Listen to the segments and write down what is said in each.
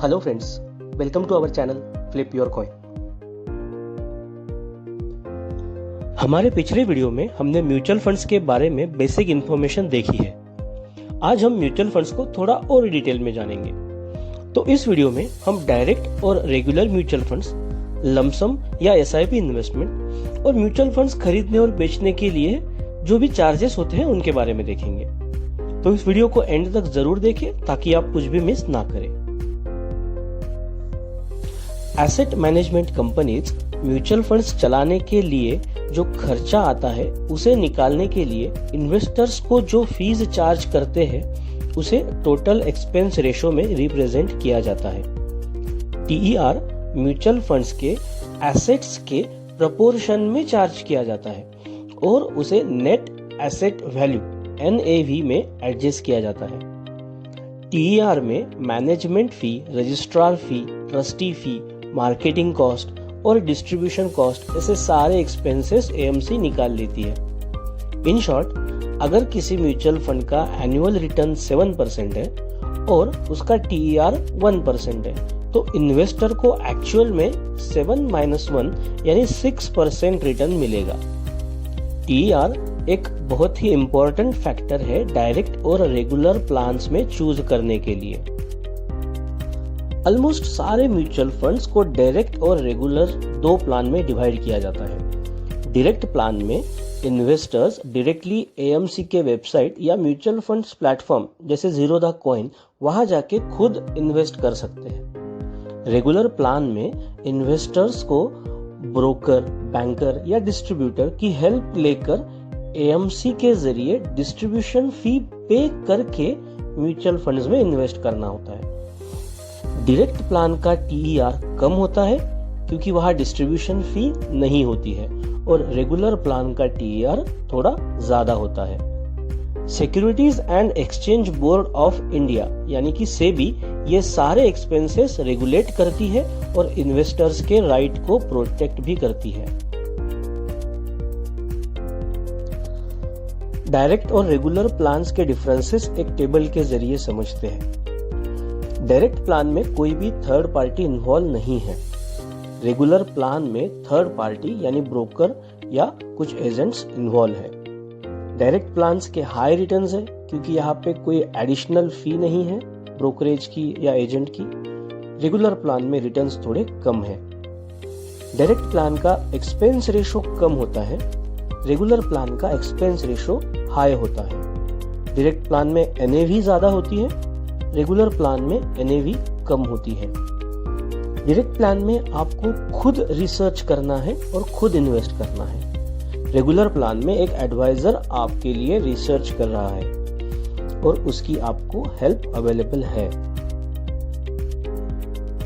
Hello friends, welcome to our channel flip your coin. हमारे पिछले video में हमने म्यूचुअल फंड्स के बारे में बेसिक इंफॉर्मेशन देखी है। आज हम म्यूचुअल फंड्स को थोड़ा और डिटेल में जानेंगे। तो इस वीडियो में हम डायरेक्ट और रेगुलर म्यूचुअल फंड्स, लमसम या एसआईपी इन्वेस्टमेंट और म्यूचुअल फंड्स खरीदने और बेचने के लिए जो भी चार्जेस होते हैं उनके बारे में देखेंगे। तो इस वीडियो को एंड तक जरूर देखें ताकि आप कुछ भी मिस ना करें। Asset management companies mutual funds चलाने के लिए जो खर्चा आता है उसे निकालने के लिए इन्वेस्टर्स को जो फीस चार्ज करते हैं उसे टोटल एक्सपेंस रेशो में रिप्रेजेंट किया जाता है। टीईआर म्यूचुअल फंड्स के एसेट्स के प्रपोर्शन में चार्ज किया जाता है और उसे नेट एसेट वैल्यू NAV में एडजस्ट किया जाता है। टीईआर में मैनेजमेंट फी, रजिस्ट्रार फी, ट्रस्टी फी, मार्केटिंग कॉस्ट और डिस्ट्रीब्यूशन कॉस्ट ऐसे सारे एक्सपेंसेस AMC निकाल लेती है। इन शॉर्ट, अगर किसी म्यूचुअल फंड का एनुअल रिटर्न 7% है और उसका TER 1% है तो इन्वेस्टर को एक्चुअल में 7-1 यानी 6% रिटर्न मिलेगा। TER एक बहुत ही इंपॉर्टेंट फैक्टर है डायरेक्ट और रेगुलर प्लान्स में चूज करने के लिए। ऑलमोस्ट सारे म्यूचुअल फंड्स को डायरेक्ट और रेगुलर दो प्लान में डिवाइड किया जाता है। डायरेक्ट प्लान में इन्वेस्टर्स डायरेक्टली AMC के वेबसाइट या म्यूचुअल फंड्स प्लेटफॉर्म जैसे जीरो द कॉइन वहां जाके खुद इन्वेस्ट कर सकते हैं। रेगुलर प्लान में इन्वेस्टर्स को ब्रोकर, बैंकर या डिस्ट्रीब्यूटर की हेल्प लेकर AMC के जरिए डिस्ट्रीब्यूशन फी पे करके म्यूचुअल फंड्स में इन्वेस्ट करना होता है। डायरेक्ट प्लान का TER कम होता है क्योंकि वहां डिस्ट्रीब्यूशन फी नहीं होती है और रेगुलर प्लान का TER थोड़ा ज्यादा होता है। Securities and exchange board of India यानी कि सेबी ये सारे एक्सपेंसेस रेगुलेट करती है और इन्वेस्टर्स के राइट को प्रोटेक्ट भी करती है। डायरेक्ट और रेगुलर प्लान्स के डिफरेंसेस एक टेबल के जरिए समझते हैं। डायरेक्ट प्लान में कोई भी थर्ड पार्टी इन्वॉल्व नहीं है। रेगुलर प्लान में थर्ड पार्टी यानी ब्रोकर या कुछ एजेंट्स इन्वॉल्व है। डायरेक्ट प्लान्स के हाई रिटर्न्स है क्योंकि यहाँ पे कोई एडिशनल फी नहीं है ब्रोकरेज की या एजेंट की। रेगुलर प्लान में रिटर्न्स थोड़े कम है। डायरेक्ट प्लान का एक्सपेंस रेशो कम होता है, रेगुलर प्लान का एक्सपेंस रेशो हाई होता है। डायरेक्ट प्लान में NAV ज्यादा होती है, रेगुलर प्लान में NAV कम होती है। डायरेक्ट प्लान में आपको खुद रिसर्च करना है और खुद इन्वेस्ट करना है। रेगुलर प्लान में एक एडवाइजर आपके लिए रिसर्च कर रहा है और उसकी आपको हेल्प अवेलेबल है।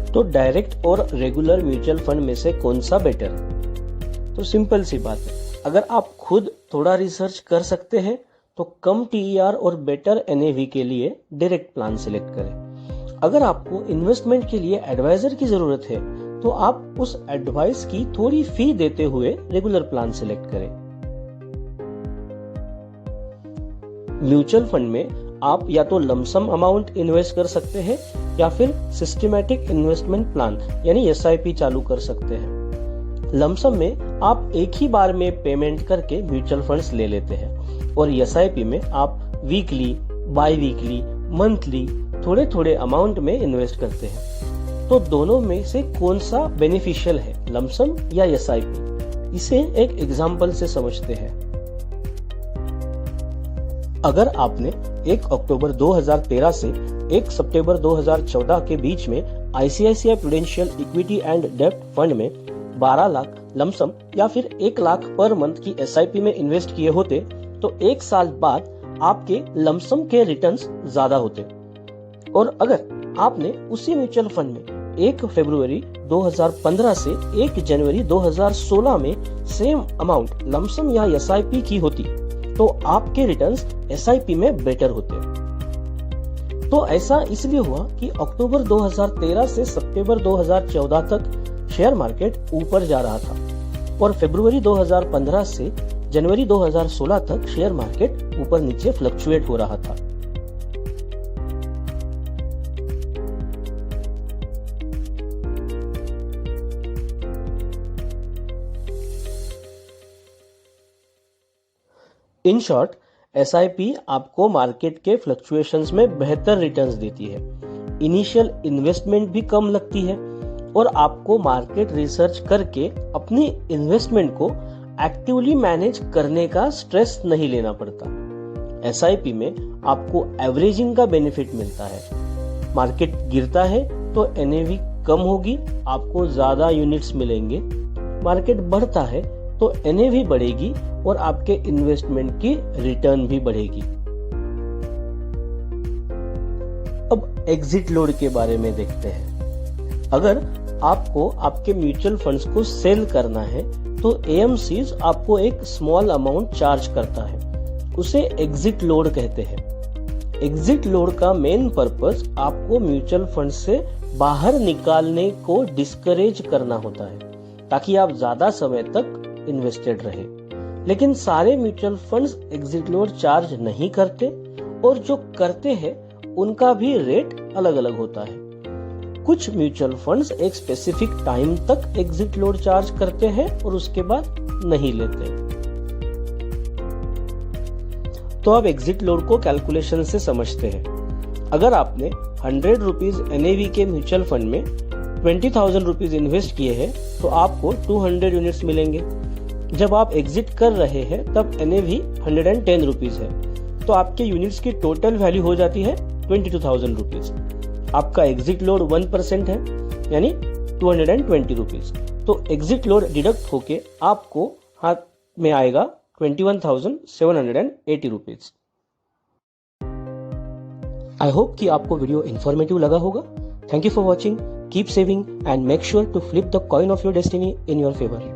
तो डायरेक्ट और रेगुलर म्यूचुअल फंड में से कौन सा बेटर है? तो सिंपल सी बात है, अगर आप खुद थोड़ा रिसर्च कर सकते हैं तो कम TER और बेटर NAV के लिए डायरेक्ट प्लान सिलेक्ट करें। अगर आपको इन्वेस्टमेंट के लिए एडवाइजर की जरूरत है तो आप उस एडवाइस की थोड़ी फी देते हुए रेगुलर प्लान सिलेक्ट करें। म्यूचुअल फंड में आप या तो लमसम अमाउंट इन्वेस्ट कर सकते हैं या फिर सिस्टमैटिक इन्वेस्टमेंट प्लान यानी SIP चालू कर सकते हैं। लमसम में आप एक ही बार में पेमेंट करके म्यूचुअल फंड्स ले लेते हैं और SIP में आप वीकली, बाई वीकली, मंथली थोड़े थोड़े अमाउंट में इन्वेस्ट करते हैं। तो दोनों में से कौन सा बेनिफिशियल है, लमसम या SIP? इसे एक एग्जांपल से समझते हैं। अगर आपने 1 अक्टूबर 2013 से 1 सितंबर 2014 के बीच में ICICI प्रूडेंशियल इक्विटी एंड डेब्ट फंड में 12 लाख लमसम या फिर 1 लाख पर मंथ की SIP में इन्वेस्ट किए होते तो 1 साल बाद आपके लमसम के रिटर्न्स ज्यादा होते। और अगर आपने उसी म्यूचुअल फंड में 1 फरवरी 2015 से 1 जनवरी 2016 में सेम अमाउंट लमसम या SIP की होती तो आपके रिटर्न्स SIP में बेटर होते। तो ऐसा इसलिए हुआ कि अक्टूबर 2013 से सितंबर 2014 तक शेयर मार्केट ऊपर जा रहा था और फरवरी 2015 से जनवरी 2016 तक शेयर मार्केट ऊपर नीचे फ्लक्चुएट हो रहा था। इन शॉर्ट, SIP आपको मार्केट के फ्लक्चुएशंस में बेहतर रिटर्न्स देती है, इनिशियल इन्वेस्टमेंट भी कम लगती है और आपको मार्केट रिसर्च करके अपनी इन्वेस्टमेंट को एक्टिवली मैनेज करने का स्ट्रेस नहीं लेना पड़ता। SIP में आपको एवरेजिंग का बेनिफिट मिलता है। मार्केट गिरता है तो NAV कम होगी, आपको ज्यादा यूनिट्स मिलेंगे। मार्केट बढ़ता है तो NAV बढ़ेगी और आपके इन्वेस्टमेंट की रिटर्न भी बढ़ेगी। अब एग्जिट लोड के बारे में देखते हैं। अगर आपको आपके म्यूचुअल फंड्स को सेल करना है तो AMCs आपको एक स्मॉल अमाउंट चार्ज करता है, उसे एग्जिट लोड कहते हैं। एग्जिट लोड का मेन पर्पस आपको म्यूचुअल फंड से बाहर निकालने को डिस्करेज करना होता है, ताकि आप ज्यादा समय तक इन्वेस्टेड रहे। लेकिन सारे mutual funds exit load charge नहीं करते और जो करते हैं उनका भी रेट अलग अलग होता है। कुछ म्यूचुअल फंड्स एक स्पेसिफिक टाइम तक एग्जिट लोड चार्ज करते हैं और उसके बाद नहीं लेते। तो अब एग्जिट लोड को कैलकुलेशन से समझते हैं। अगर आपने 100 रुपीज NAV के म्यूचुअल फंड में 20,000 रुपीज इन्वेस्ट किए हैं तो आपको 200 यूनिट्स मिलेंगे। जब आप एग्जिट कर रहे हैं तब NAV 110 रुपीज है, तो आपके यूनिट्स की टोटल वैल्यू हो जाती है 22,000 रुपीज। आपका एग्जिट लोड 1% है, यानी 220 रुपीज। तो एग्जिट लोड डिडक्ट होके आपको हाथ में आएगा 21,780 रुपीज। आई होप कि आपको वीडियो इंफॉर्मेटिव लगा होगा। Thank you for watching, keep saving and make sure to flip the coin of your destiny in your favour.